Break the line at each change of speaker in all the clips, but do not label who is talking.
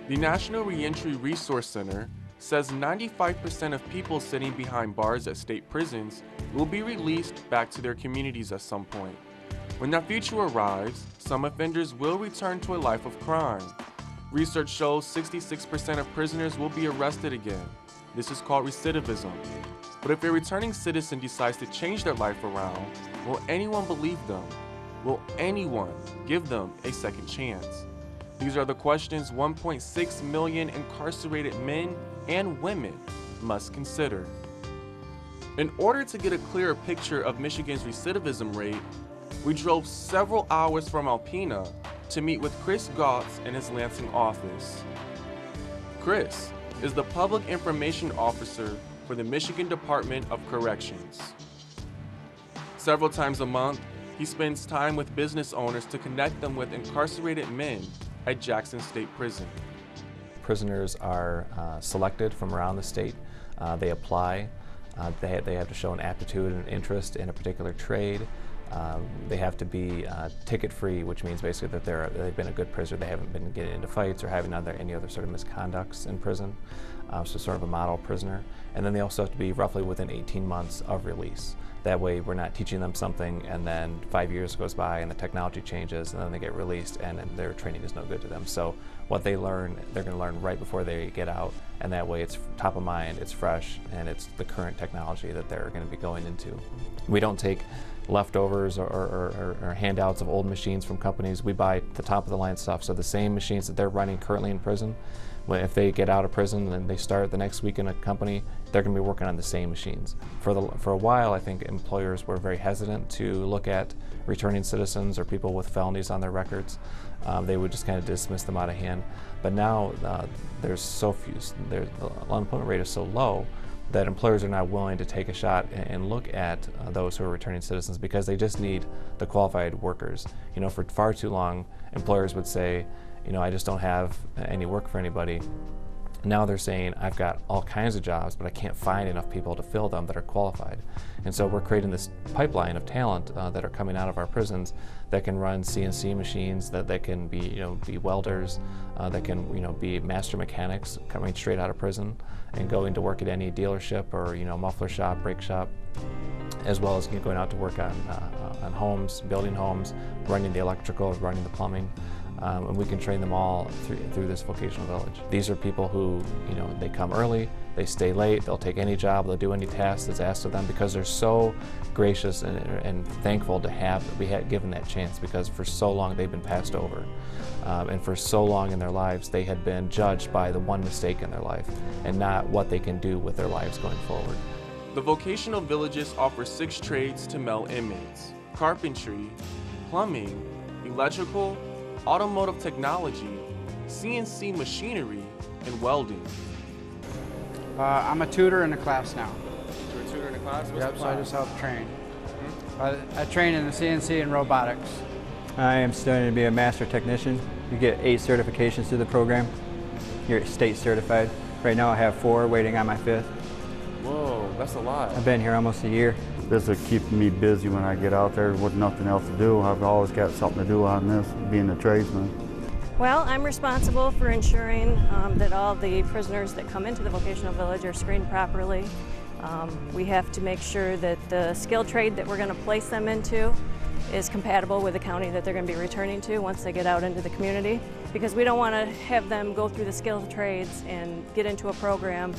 The National Reentry Resource Center says 95% of people sitting behind bars at state prisons will be released back to their communities at some point. When that future arrives, some offenders will return to a life of crime. Research shows 66% of prisoners will be arrested again. This is called recidivism. But if a returning citizen decides to change their life around, will anyone believe them? Will anyone give them a second chance? These are the questions 1.6 million incarcerated men and women must consider. In order to get a clearer picture of Michigan's recidivism rate, we drove several hours from Alpena to meet with Chris Gautz in his Lansing office. Chris is the Public Information Officer for the Michigan Department of Corrections. Several times a month, he spends time with business owners to connect them with incarcerated men at Jackson State Prison.
Prisoners are selected from around the state. They apply. They have to show an aptitude and interest in a particular trade. They have to be ticket-free, which means basically that they've been a good prisoner. They haven't been getting into fights or having any other sort of misconducts in prison. So sort of a model prisoner. And then they also have to be roughly within 18 months of release. That way we're not teaching them something and then 5 years goes by and the technology changes and then they get released and their training is no good to them. So what they learn, they're going to learn right before they get out, and that way it's top of mind, it's fresh, and it's the current technology that they're going to be going into. We don't take leftovers or handouts of old machines from companies. We buy the top of the line stuff. So the same machines that they're running currently in prison, if they get out of prison and they start the next week in a company, they're going to be working on the same machines. For a while, I think employers were very hesitant to look at returning citizens or people with felonies on their records. They would just kind of dismiss them out of hand. But now there's so few, the unemployment rate is so low that employers are not willing to take a shot and look at those who are returning citizens because they just need the qualified workers. You know, for far too long, employers would say, you know, I just don't have any work for anybody. Now they're saying, I've got all kinds of jobs, but I can't find enough people to fill them that are qualified. And so we're creating this pipeline of talent that are coming out of our prisons that can run CNC machines, that can be, be welders, that can, be master mechanics coming straight out of prison and going to work at any dealership or, muffler shop, brake shop, as well as going out to work on homes, building homes, running the electrical, running the plumbing. And we can train them all through this vocational village. These are people who, they come early, they stay late, they'll take any job, they'll do any task that's asked of them because they're so gracious and thankful to be given that chance, because for so long they've been passed over. And for so long in their lives they had been judged by the one mistake in their life and not what they can do with their lives going forward.
The vocational villages offer 6 trades to male inmates: carpentry, plumbing, electrical, automotive technology, CNC machinery, and welding.
I'm a tutor in a class now.
You're a tutor in a class? What's
Yep,
the
so I
class?
just help train. I train in the CNC and robotics.
I am studying to be a master technician. You get 8 certifications through the program. You're state certified. Right now I have 4, waiting on my 5th.
Whoa, that's a lot.
I've been here almost a year.
This will keep me busy when I get out there with nothing else to do. I've always got something to do on this, being a tradesman.
Well, I'm responsible for ensuring that all the prisoners that come into the vocational village are screened properly. We have to make sure that the skill trade that we're going to place them into is compatible with the county that they're going to be returning to once they get out into the community, because we don't want to have them go through the skill trades and get into a program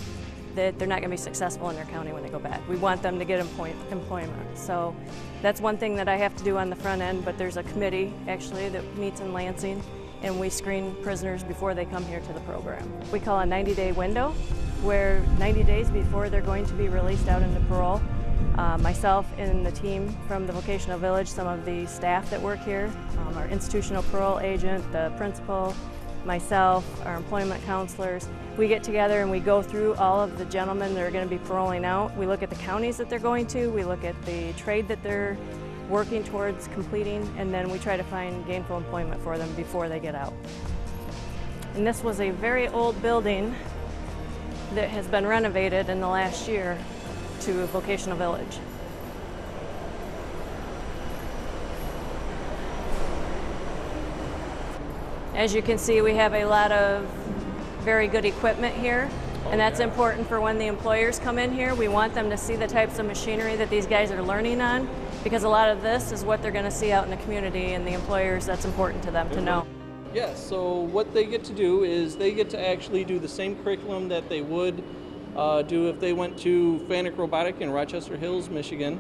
that they're not going to be successful in their county when they go back. We want them to get employment. So that's one thing that I have to do on the front end, but there's a committee actually that meets in Lansing, and we screen prisoners before they come here to the program. We call a 90-day window, where 90 days before they're going to be released out into parole, myself and the team from the vocational village, some of the staff that work here, our institutional parole agent, the principal, myself, our employment counselors, we get together and we go through all of the gentlemen that are going to be paroling out. We look at the counties that they're going to, we look at the trade that they're working towards completing, and then we try to find gainful employment for them before they get out. And this was a very old building that has been renovated in the last year to a vocational village. As you can see, we have a lot of very good equipment here, and that's important for when the employers come in here. We want them to see the types of machinery that these guys are learning on, because a lot of this is what they're going to see out in the community, and the employers, that's important to them to know.
Yes, so what they get to do is they get to actually do the same curriculum that they would do if they went to Fanuc Robotic in Rochester Hills, Michigan.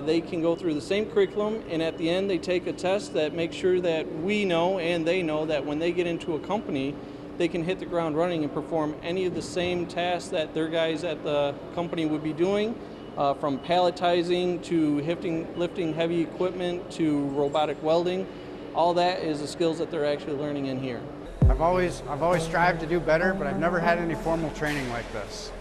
They can go through the same curriculum, and at the end they take a test that makes sure that we know and they know that when they get into a company, they can hit the ground running and perform any of the same tasks that their guys at the company would be doing, from palletizing to lifting heavy equipment to robotic welding. All that is the skills that they're actually learning in here.
I've always strived to do better, but I've never had any formal training like this.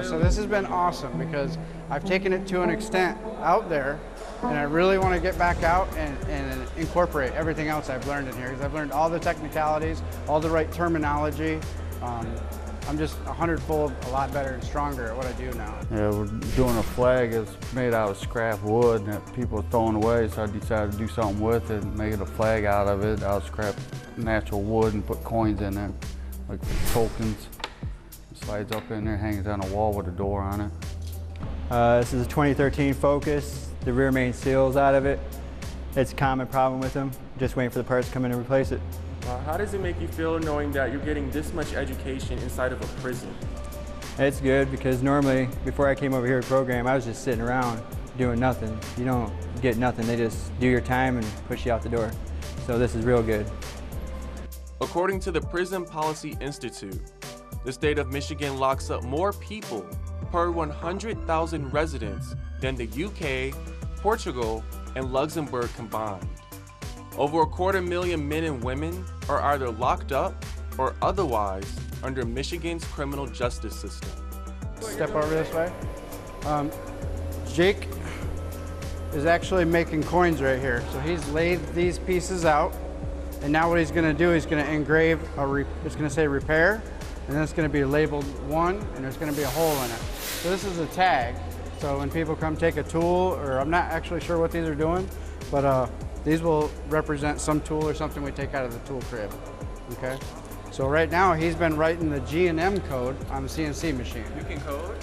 So this has been awesome because I've taken it to an extent out there, and I really want to get back out and incorporate everything else I've learned in here, because I've learned all the technicalities, all the right terminology. I'm just 100-fold a lot better and stronger at what I do now.
Yeah, we're doing a flag. It's made out of scrap wood that people are throwing away, so I decided to do something with it and make it a flag out of it, out of scrap natural wood, and put coins in there, like tokens. It slides up in there, hangs on a wall with a door on it.
This is a 2013 Focus. The rear main seal's out of it. It's a common problem with them. Just waiting for the parts to come in and replace it.
How does it make you feel knowing that you're getting this much education inside of a prison?
It's good because normally, before I came over here to program, I was just sitting around doing nothing. You don't get nothing. They just do your time and push you out the door. So this is real good.
According to the Prison Policy Institute, the state of Michigan locks up more people per 100,000 residents than the UK, Portugal, and Luxembourg combined. Over 250,000 men and women are either locked up or otherwise under Michigan's criminal justice system.
Step over this way. Jake is actually making coins right here. So he's laid these pieces out, and now what he's going to do, he's going to engrave, it's going to say repair, and then it's going to be labeled 1, and there's going to be a hole in it. So this is a tag. So when people come take a tool, or I'm not actually sure what these are doing, but these will represent some tool or something we take out of the tool crib, okay? So right now he's been writing the G&M code on the CNC machine.
You can code?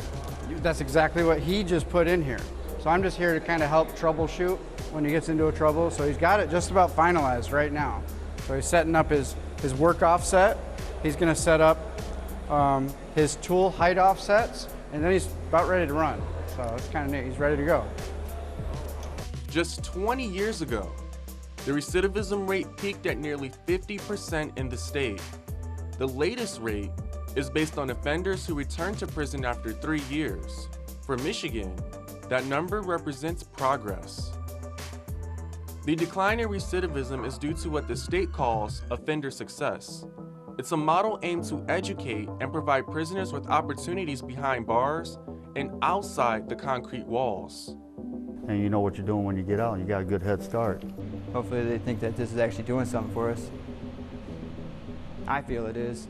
That's exactly what he just put in here. So I'm just here to kind of help troubleshoot when he gets into a trouble. So he's got it just about finalized right now. So he's setting up his work offset. He's gonna set up his tool height offsets, and then he's about ready to run. So it's kind of neat, he's ready to go.
Just 20 years ago, the recidivism rate peaked at nearly 50% in the state. The latest rate is based on offenders who return to prison after 3 years. For Michigan, that number represents progress. The decline in recidivism is due to what the state calls offender success. It's a model aimed to educate and provide prisoners with opportunities behind bars and outside the concrete walls.
And you know what you're doing when you get out. You got a good head start.
Hopefully they think that this is actually doing something for us. I feel it is.